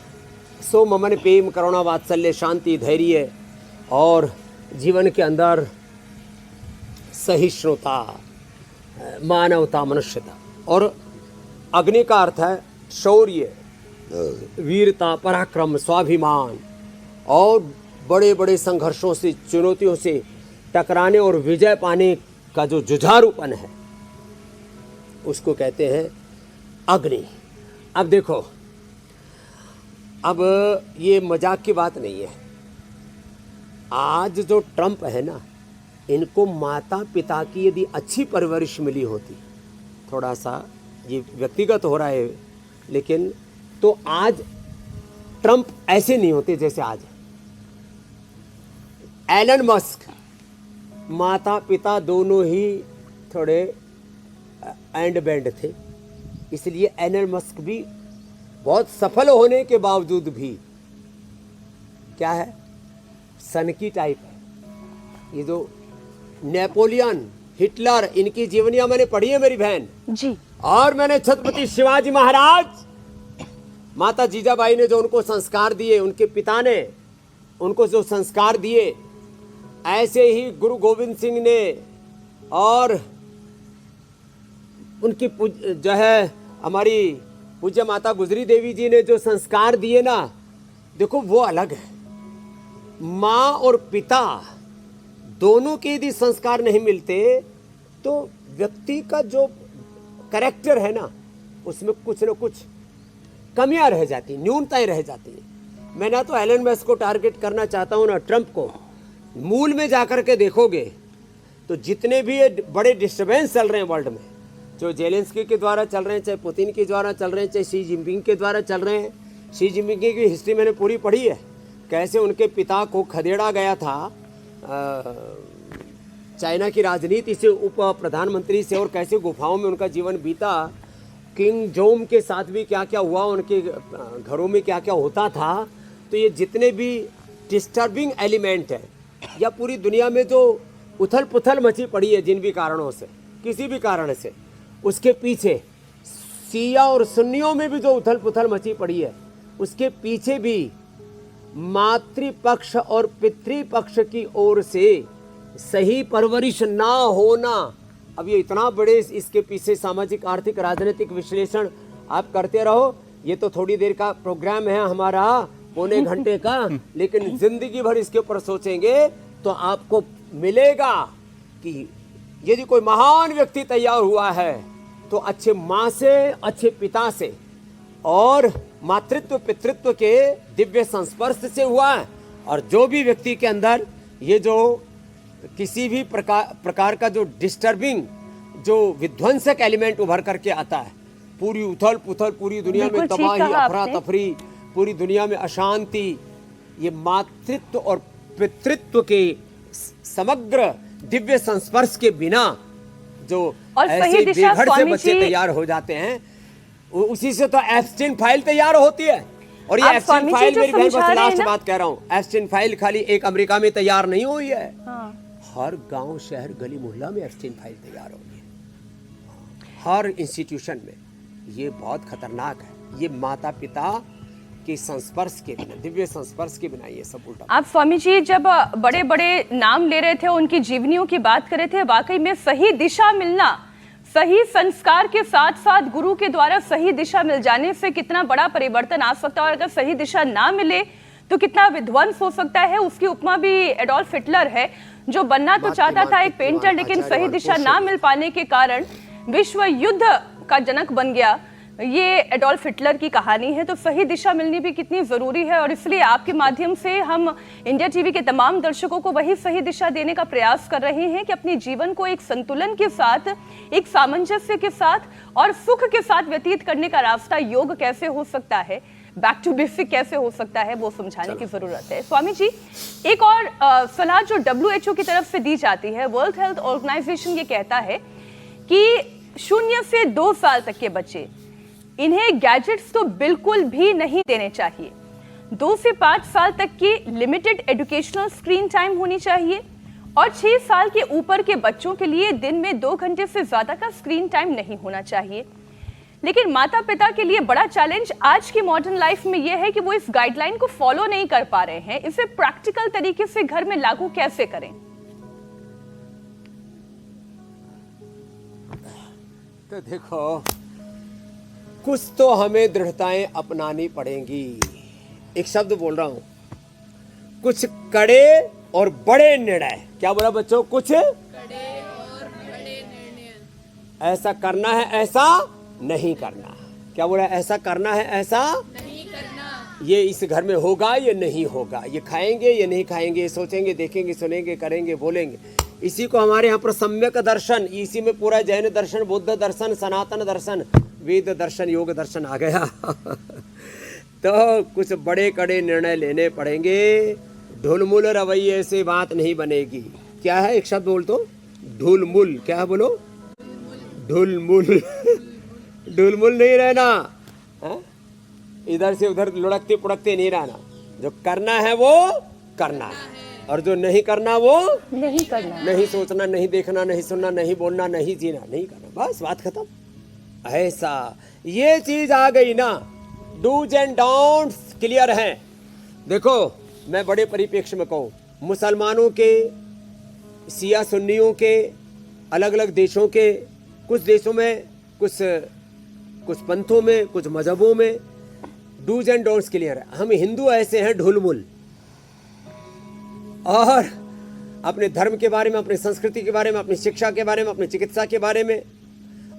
सोम मन प्रेम, करुणा, वात्सल्य, शांति, धैर्य और जीवन के अंदर सहिष्णुता, मानवता, मनुष्यता। और अग्नि का अर्थ है शौर्य, वीरता, पराक्रम, स्वाभिमान और बड़े बड़े संघर्षों से, चुनौतियों से टकराने और विजय पाने का जो जुझारूपन है उसको कहते हैं अग्नि। अब देखो, अब ये मजाक की बात नहीं है। आज जो ट्रंप है ना, इनको माता पिता की यदि अच्छी परवरिश मिली होती, थोड़ा सा ये व्यक्तिगत हो रहा है लेकिन, तो आज ट्रंप ऐसे नहीं होते जैसे आज है। एलन मस्क, माता पिता दोनों ही थोड़े एंड बैंड थे, इसलिए एलन मस्क भी बहुत सफल होने के बावजूद भी क्या है, सनकी टाइप है। ये जो नेपोलियन, हिटलर, इनकी जीवनियां मैंने पढ़ी है मेरी बहन जी। और मैंने छत्रपति शिवाजी महाराज, माता जीजाबाई ने जो उनको संस्कार दिए, उनके पिता ने उनको जो संस्कार दिए, ऐसे ही गुरु गोविंद सिंह ने और उनकी जो है हमारी पूज्य माता गुजरी देवी जी ने जो संस्कार दिए ना, देखो वो अलग है। माँ और पिता दोनों के यदि संस्कार नहीं मिलते तो व्यक्ति का जो कैरेक्टर है ना, उसमें कुछ न कुछ कमियां रह जाती, न्यूनताएं रह जाती हैं। मैं ना तो एलन मस्क को टारगेट करना चाहता हूँ ना ट्रंप को। मूल में जाकर के देखोगे तो जितने भी ये बड़े डिस्टर्बेंस चल रहे हैं वर्ल्ड में, जो जेलेंस्की के द्वारा चल रहे हैं, चाहे पुतिन के द्वारा चल रहे हैं, चाहे शी जिनपिंग के द्वारा चल रहे हैं। शी जिनपिंग की हिस्ट्री मैंने पूरी पढ़ी है, कैसे उनके पिता को खदेड़ा गया था चाइना की राजनीति से, उप प्रधानमंत्री से, और कैसे गुफाओं में उनका जीवन बीता। किंग जोम के साथ भी क्या क्या हुआ, उनके घरों में क्या क्या होता था। तो ये जितने भी डिस्टर्बिंग एलिमेंट हैं, या पूरी दुनिया में जो उथल पुथल मची पड़ी है जिन भी कारणों से, किसी भी कारण से, उसके पीछे शिया और सुन्नियों में भी जो उथल पुथल मची पड़ी है, उसके पीछे भी मातृपक्ष और पितृपक्ष की ओर से सही परवरिश ना होना। अब ये इतना बड़े इसके पीछे सामाजिक आर्थिक राजनीतिक विश्लेषण आप करते रहो, ये तो थोड़ी देर का प्रोग्राम है हमारा, पौने घंटे का, लेकिन जिंदगी भर इसके ऊपर सोचेंगे तो आपको मिलेगा कि यदि कोई महान व्यक्ति तैयार हुआ है तो अच्छे माँ से, अच्छे पिता से और मातृत्व पितृत्व के दिव्य संस्पर्श से हुआ है। और जो भी व्यक्ति के अंदर ये जो किसी भी प्रकार का जो डिस्टर्बिंग, जो विध्वंसक एलिमेंट उभर करके आता है, पूरी उथल पुथल, पूरी दुनिया में तबाही, अफरा तफरी, पूरी दुनिया में अशांति, ये मातृत्व और पितृत्व के समग्र दिव्य संस्पर्श के बिना जो ऐसे बेघर से बच्चे तैयार हो जाते हैं, उसी से तो एप्स्टीन फाइल तैयार होती है। और ये एप्स्टीन फाइल, मेरी बहन, बस लास्ट बात कह रहा हूँ, एप्स्टीन फाइल खाली एक अमेरिका में तैयार नहीं हुई है, हर गांव शहर गली मोहल्ला में एप्स्टीन फाइल तैयार हो रही है, हर इंस्टीट्यूशन में। ये बहुत खतरनाक है। ये माता पिता के संस्पर्श के बिना, दिव्य संस्पर्श के बिना ये सब उल्टा। आप स्वामी जी जब बड़े बड़े नाम ले रहे थे, उनकी जीवनियों की बात कर रहे थे, वाकई में सही दिशा मिलना, सही संस्कार के साथ साथ गुरु के द्वारा सही दिशा मिल जाने से कितना बड़ा परिवर्तन आ सकता है, और अगर सही दिशा ना मिले तो कितना विध्वंस हो सकता है। उसकी उपमा भी एडोल्फ हिटलर है, जो बनना तो चाहता था एक पेंटर, लेकिन सही दिशा ना मिल पाने के कारण विश्व युद्ध का जनक बन गया। ये एडोल्फ हिटलर की कहानी है। तो सही दिशा मिलनी भी कितनी जरूरी है, और इसलिए आपके माध्यम से हम इंडिया टीवी के तमाम दर्शकों को वही सही दिशा देने का प्रयास कर रहे हैं कि अपने जीवन को एक संतुलन के साथ, एक सामंजस्य के साथ और सुख के साथ व्यतीत करने का रास्ता योग कैसे हो सकता है, बैक टू बेसिक कैसे हो सकता है, वो समझाने की जरूरत है। स्वामी जी, एक और सलाह जो WHO की तरफ से दी जाती है, वर्ल्ड हेल्थ ऑर्गेनाइजेशन ये कहता है कि 0 से 2 साल तक के बच्चे, इन्हें गैजेट्स तो बिल्कुल भी नहीं देने चाहिए। 2 से 5 साल तक की लिमिटेड एजुकेशनल स्क्रीन टाइम होनी चाहिए, और 6 साल के ऊपर के बच्चों के लिए दिन में 2 घंटे से ज्यादा का स्क्रीन टाइम नहीं होना चाहिए। लेकिन माता पिता के लिए बड़ा चैलेंज आज की मॉडर्न लाइफ में यह है कि वो इस गाइडलाइन को फॉलो नहीं कर पा रहे हैं। इसे प्रैक्टिकल तरीके से घर में लागू कैसे करें? तो देखो, कुछ तो हमें दृढ़ताएं अपनानी पड़ेंगी। एक शब्द बोल रहा हूं, कुछ कड़े और बड़े निर्णय। क्या बोला बच्चों? कुछ कड़े और बड़े निर्णय। ऐसा करना है, ऐसा नहीं करना। क्या बोला? ऐसा करना है, ऐसा नहीं करना। ये इस घर में होगा, ये नहीं होगा, ये खाएंगे, ये नहीं खाएंगे, ये सोचेंगे, देखेंगे, सुनेंगे, करेंगे, बोलेंगे। इसी को हमारे यहाँ पर सम्यक दर्शन, इसी में पूरा जैन दर्शन, बुद्ध दर्शन, सनातन दर्शन, वेद दर्शन, योग दर्शन आ गया। तो कुछ बड़े कड़े निर्णय लेने पड़ेंगे। ढुलमुल रवैये से बात नहीं बनेगी। क्या है? एक शब्द बोल तो, ढुलमुल। क्या है? बोलो, ढुलमुल। ढुलमुल नहीं रहना है? इधर से उधर लुढ़कते पुढ़कते नहीं रहना। जो करना है वो करना है, और जो नहीं करना वो नहीं करना। नहीं सोचना, नहीं देखना, नहीं सुनना, नहीं बोलना, नहीं जीना, नहीं करना। बस बात खत्म। ऐसा ये चीज आ गई ना, डूज एंड डोंट्स क्लियर हैं। देखो, मैं बड़े परिप्रेक्ष्य में कहूँ, मुसलमानों के, शिया सुन्नियों के, अलग अलग देशों के, कुछ देशों में कुछ कुछ पंथों में, कुछ मजहबों में डूज एंड डोंट्स क्लियर है। हम हिंदू ऐसे हैं ढुलमुल, और अपने धर्म के बारे में, अपनी संस्कृति के बारे में, अपनी शिक्षा के बारे में, अपनी चिकित्सा के बारे में,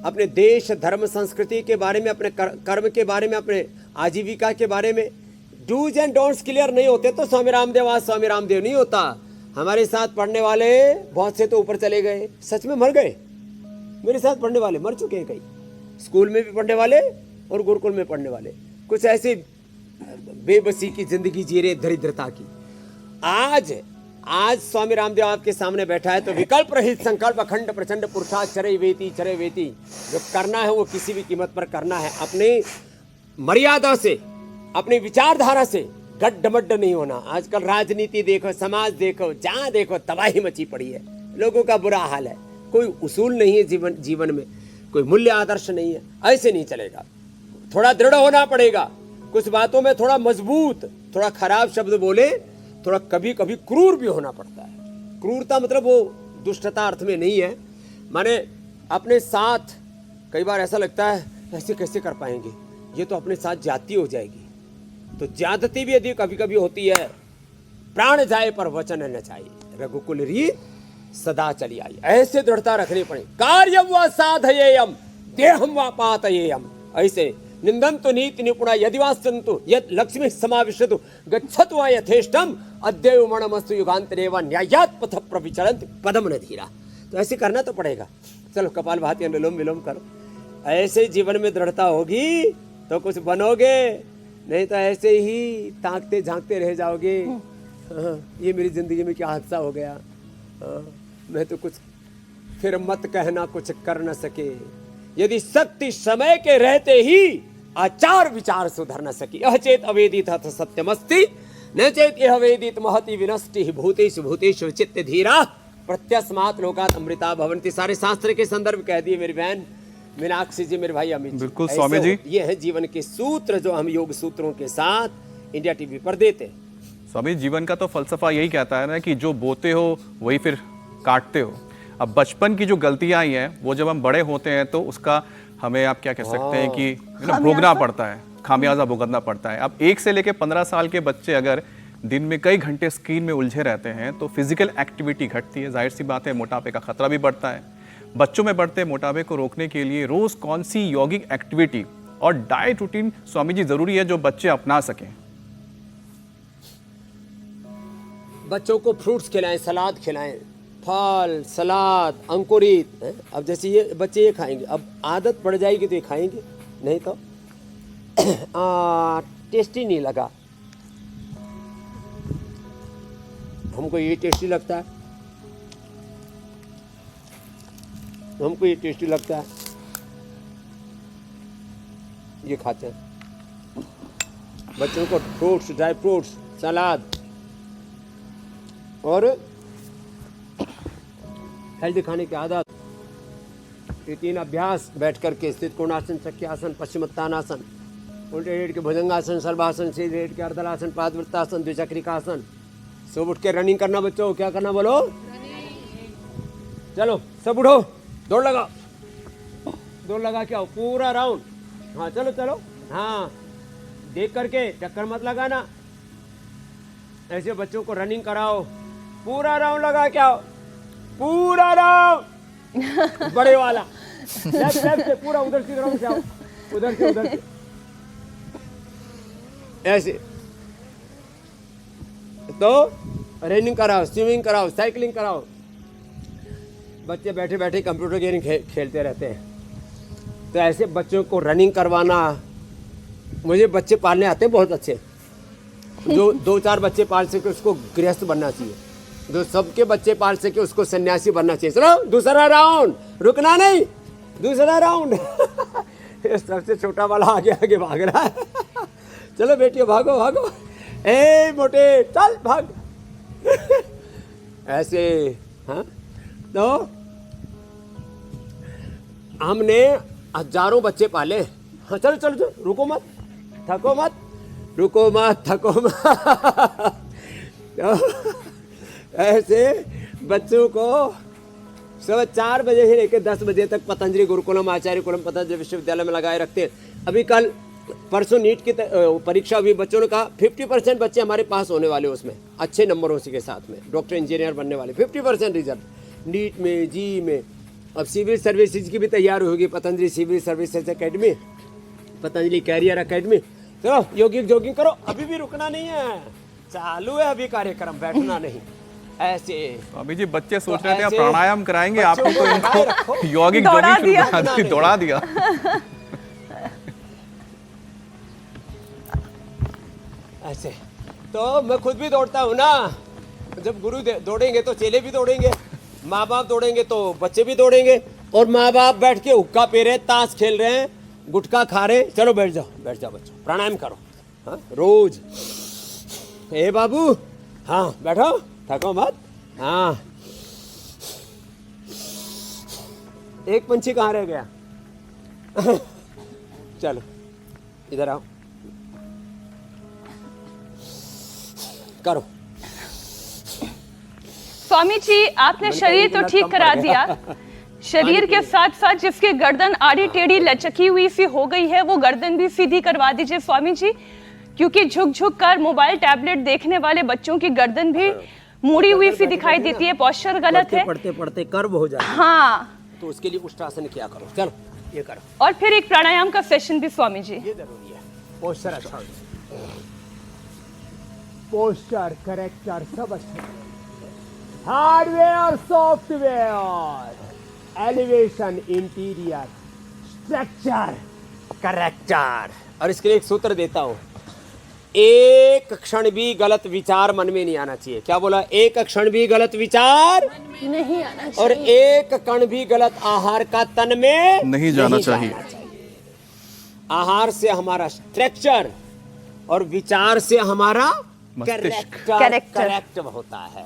अपने देश धर्म संस्कृति के बारे में, अपने कर्म के बारे में, अपने आजीविका के बारे में डूज एंड डोंट्स क्लियर नहीं होते तो स्वामी रामदेव आज स्वामी रामदेव नहीं होता। हमारे साथ पढ़ने वाले बहुत से तो ऊपर चले गए, सच में मर गए। मेरे साथ पढ़ने वाले मर चुके हैं, कई स्कूल में भी पढ़ने वाले और गुरुकुल में पढ़ने वाले, कुछ ऐसे बेबसी की जिंदगी जी रहे, दरिद्रता की। आज स्वामी रामदेव आपके सामने बैठा है तो विकल्प रहित संकल्प अखंड प्रचंड पुरुषार्थ चरे वेती जो करना है वो किसी भी कीमत पर करना है। अपने मर्यादा से, अपनी विचारधारा से गड्ढमड्ढ नहीं होना। आजकल राजनीति देखो, समाज देखो, जहां देखो तबाही मची पड़ी है, लोगों का बुरा हाल है। कोई उसूल नहीं है जीवन में, कोई मूल्य आदर्श नहीं है। ऐसे नहीं चलेगा, थोड़ा दृढ़ होना पड़ेगा, कुछ बातों में थोड़ा मजबूत, थोड़ा खराब शब्द बोले, थोड़ा कभी कभी क्रूर भी होना पड़ता है। क्रूरता मतलब वो दुष्टता अर्थ में नहीं है, माने अपने साथ कई बार ऐसा लगता है ऐसे कैसे कर पाएंगे, ये तो अपने साथ जाती हो जाएगी। तो ज्यादती भी यदि कभी कभी होती है, प्राण जाए पर वचन न जाए, रघुकुल रीत सदा चली आई। ऐसे दृढ़ता रखनी पड़े। कार्यम व साधयेयम देहम व पातयेयम, ऐसे निंदन्तु नीति निपुणा यदि वा सन्तु यत् लक्ष्मी समाविशतु गच्छतु वा यथेष्टम अद्यैव मणमस्तु युगान्तरे वा न्यायात् पथ प्रविचरन्ति पदम न धीरा। तो ऐसे करना तो पड़ेगा। चलो कपाल भाती अनुलोम विलोम करो, ऐसे जीवन में दृढ़ता होगी तो कुछ बनोगे, नहीं तो ऐसे ही ताकते झांकते रह जाओगे। ये मेरी जिंदगी में क्या हादसा हो गया, मैं तो कुछ, फिर मत कहना कुछ कर न सके, यदि शक्ति समय के रहते ही आचार विचार सुधर न सकी। यह चेत अवेदित अथ सत्यमस्ति न चेत यह वेदित महति विनष्टि भूतेषु भूतेषु चित्त धीरा प्रत्यस्मात् लोकात् अमृता भवन्ति। सारे शास्त्र के संदर्भ कह दिए मेरी बहन मीनाक्षी जी, मेरे भाई अमित जी। बिल्कुल स्वामी जी, ये है जीवन के सूत्र जो हम योग सूत्रों के साथ इंडिया टीवी पर देते हैं। स्वामी जीवन का तो फलसफा यही कहता है ना कि जो बोते हो वही फिर काटते हो। अब बचपन की जो गलतियां आई हैं वो जब हम बड़े होते हैं तो उसका हमें आप क्या कह सकते हैं कि भोगना पड़ता है, खामियाजा भुगतना पड़ता है। अब 1 से लेकर 15 साल के बच्चे अगर दिन में कई घंटे स्क्रीन में उलझे रहते हैं तो फिजिकल एक्टिविटी घटती है, जाहिर सी बात है मोटापे का खतरा भी बढ़ता है। बच्चों में बढ़ते मोटापे को रोकने के लिए रोज कौन सी यौगिक एक्टिविटी और डाइट रूटीन स्वामी जी जरूरी है जो बच्चे अपना सकें? बच्चों को फ्रूट्स खिलाएं, सलाद खिलाएं, फल सलाद अंकुरित। अब जैसे ये बच्चे ये खाएंगे, अब आदत पड़ जाएगी तो ये खाएंगे, नहीं तो टेस्टी नहीं लगा, हमको ये टेस्टी लगता है, हमको ये टेस्टी लगता है, ये खाते हैं। बच्चों को फ्रूट्स, ड्राई फ्रूट्स, सलाद और हेल्दी खाने की आदत, ये 3 अभ्यास बैठ करके स्थित कोणासन, चक्रासन, पश्चिमोत्तानासन, उल्टे लेट के भुजंगासन, सर्वासन, सीधे लेट के अर्धलासन, पादवृत्तासन, द्विचक्रिकासन। सब उठ के रनिंग करना बच्चों, क्या करना बोलो? चलो सब उठो, दौड़ लगाओ, दौड़ लगा के आओ पूरा राउंड। हाँ चलो चलो, हाँ देख करके चक्कर मत लगाना। ऐसे बच्चों को रनिंग कराओ, पूरा राउंड लगा के आओ, पूरा राउंड बड़े वाला, लेफ्ट से पूरा उधर से राउंड से आओ, उधर से ऐसे। तो रनिंग कराओ, स्विमिंग कराओ, साइकिलिंग कराओ। बच्चे बैठे बैठे कंप्यूटर गेम खेलते रहते हैं, तो ऐसे बच्चों को रनिंग करवाना। मुझे बच्चे पालने आते हैं बहुत अच्छे, जो 2-4 बच्चे पाल सके उसको गृहस्थ बनना चाहिए, जो सबके बच्चे पाल सके उसको सन्यासी बनना चाहिए। चलो दूसरा राउंड, रुकना नहीं, दूसरा राउंड। सबसे छोटा वाला आगे आगे भाग रहा है। चलो बेटियों भागो भागो, ए मोटे चल भाग। ऐसे हाँ, तो हमने हजारों बच्चे पाले। हाँ चलो चलो चलो, रुको मत, थको मत, रुको मत, थको मत। ऐसे बच्चों को सुबह 4 बजे से लेकर 10 बजे तक पतंजलि गुरुकुलम आचार्य कुलम पतंजलि विश्वविद्यालय में लगाए रखते हैं। अभी कल परसों नीट की परीक्षा हुई, बच्चों ने कहा 50% बच्चे हमारे पास होने वाले, उसमें अच्छे नंबरों के साथ में डॉक्टर इंजीनियर बनने वाले, 50% रिजल्ट नीट में, जी में। अब सिविल सर्विसेज की भी तैयारी होगी, Patanjali civil services academy, Patanjali career academy. चलो योगिक जोगिंग करो, अभी भी रुकना नहीं है, चालू है अभी कार्यक्रम, बैठना नहीं। ऐसे अभी जी बच्चे सोच रहे थे आप ऐसे प्राणायाम कराएंगे, बच्चों आपने को तो लगाए इनको रखो। यौगिक दौड़ा जोगिंग दिया। शुरू करा दी, दौड़ा दिया। ऐसे तो मैं खुद भी दौड़ता हूँ ना, जब गुरु दौड़ेंगे तो चेले भी दौड़ेंगे, माँ बाप दौड़ेंगे तो बच्चे भी दौड़ेंगे। और माँ बाप बैठ के हुक्का पी रहे, ताश खेल रहे हैं, गुटखा खा रहे हैं, चलो बैठ जाओ बच्चों, प्राणायाम करो। हाँ रोज, ए बाबू, हाँ बैठो, थको मत। हाँ एक पंछी कहाँ रह गया? चलो इधर आओ, करो। स्वामी जी आपने शरीर तो ठीक करा दिया, शरीर के साथ साथ जिसकी गर्दन आड़ी टेढ़ी लचकी हुई सी हो गई है वो गर्दन भी सीधी करवा दीजिए स्वामी जी, क्योंकि झुक झुक कर मोबाइल टैबलेट देखने वाले बच्चों की गर्दन भी मुड़ी हुई सी दिखाई देती है, पोस्चर गलत है। पढ़ते पढ़ते कर्व हो जाए, हाँ, तो उसके लिए उष्टासन किया करो। चलो ये करो, और फिर एक प्राणायाम का सेशन भी स्वामी जी। ये जरूरी है। पोस्चर अच्छा हो, पोस्चर करेक्टर सब अच्छा, hardware software, elevation interior, structure character. और इसके लिए एक सूत्र देता हूं, एक क्षण भी गलत विचार मन में नहीं आना चाहिए। क्या बोला? एक क्षण भी गलत विचार नहीं आना चाहिए, और एक कण भी गलत आहार का तन में नहीं जाना चाहिए। आहार से हमारा स्ट्रक्चर और विचार से हमारा मस्तिष्क। करेक्ट होता है।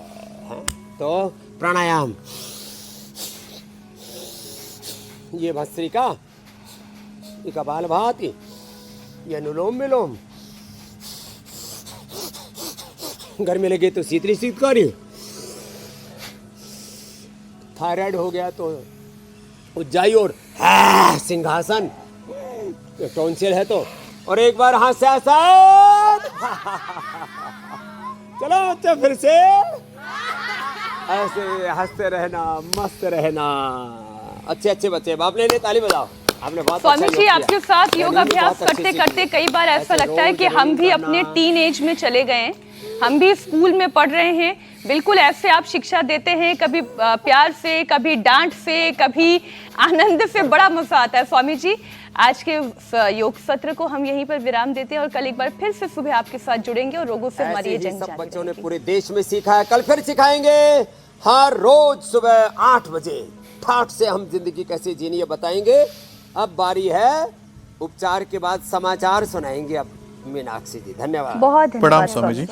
तो प्राणायाम, ये भस्त्रिका, ये कपालभाति, ये अनुलोम विलोम, गर्मी लगे तो शीतली शीतकारी, थायराइड हो गया तो उज्जाई और सिंहासन, टॉन्सिल है तो, और एक बार हास्यासन। चलो अच्छा, फिर से ऐसे हंसते रहना, मस्त रहना। अच्छे बच्चे, बाप ने ताली बजाओ, आपने बहुत स्वामी अच्छा जी योग आपके किया। साथ योग मैंने भी अभ्यास बहुत अच्छी करते सीखी। करते कई बार ऐसा ऐसे लगता है कि रोज हम भी करना। अपने टीन एज में चले गए हैं, हम भी स्कूल में पढ़ रहे हैं। बिल्कुल ऐसे आप शिक्षा देते हैं, कभी प्यार से, कभी डांट से, कभी आनंद से, बड़ा मजा आता है। स्वामी जी आज के योग सत्र को हम यहीं पर विराम देते हैं और कल एक बार फिर से सुबह आपके साथ जुड़ेंगे और रोगों से हमारी ये ऐसे ही जंग सब जारी बच्चों ने रहेगी। पूरे देश में सीखा है, कल फिर सिखाएंगे। हर रोज सुबह 8 बजे ठाठ से हम जिंदगी कैसे जीनी है बताएंगे। अब बारी है उपचार के बाद समाचार सुनाएंगे अब मीनाक्षी जी। धन्यवाद। बहुत प्रणाम धन्यवाद स्वामी जी।